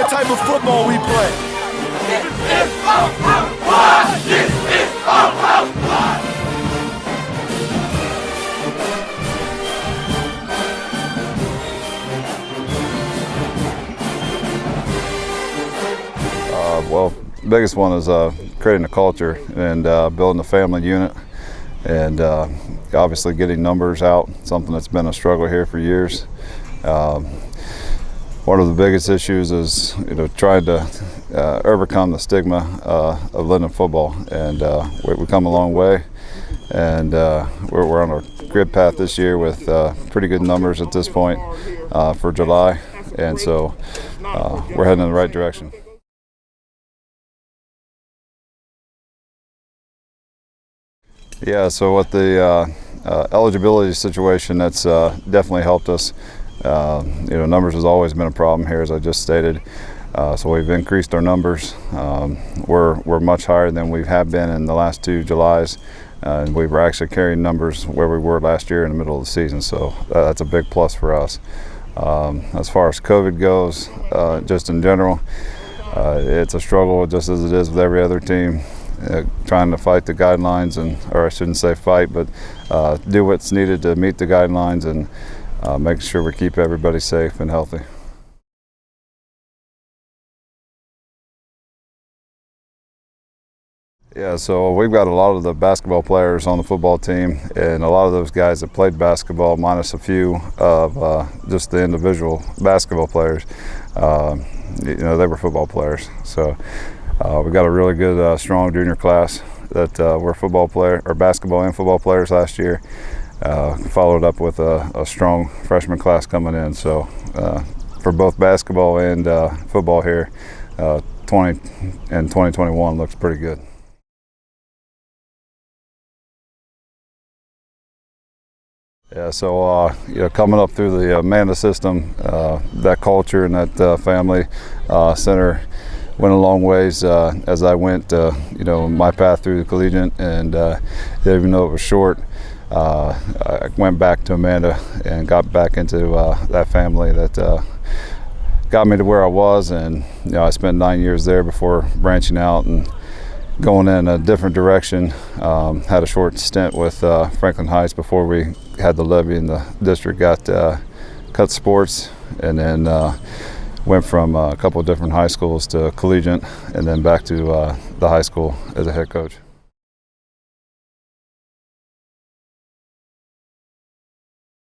type of football we play. Well, the biggest one is creating a culture and building a family unit, and obviously getting numbers out, something that's been a struggle here for years. One of the biggest issues is trying to overcome the stigma of Linden football, and we've come a long way, and we're on a good path this year with pretty good numbers at this point for July, and so we're heading in the right direction. Yeah, so with the eligibility situation, that's definitely helped us. Numbers has always been a problem here, as I just stated. So we've increased our numbers. We're much higher than we have been in the last 2 Julys, and we were actually carrying numbers where we were last year in the middle of the season. So that's a big plus for us. As far as COVID goes, just in general, it's a struggle, just as it is with every other team. Trying to fight the guidelines, or I shouldn't say fight, but do what's needed to meet the guidelines and make sure we keep everybody safe and healthy. Yeah, so we've got a lot of the basketball players on the football team, and a lot of those guys that played basketball, minus a few of just the individual basketball players, they were football players. So we got a really good, strong junior class that were basketball and football players last year. Followed up with a strong freshman class coming in. So for both basketball and football here, 2021 looks pretty good. Yeah, so coming up through the Amanda system, that culture and that family center went a long ways as I went, my path through the collegiate, and even though it was short, I went back to Amanda and got back into that family that got me to where I was, and I spent 9 years there before branching out and going in a different direction. Had a short stint with Franklin Heights before we had the levy and the district got cut sports, and then went from a couple of different high schools to collegiate, and then back to the high school as a head coach.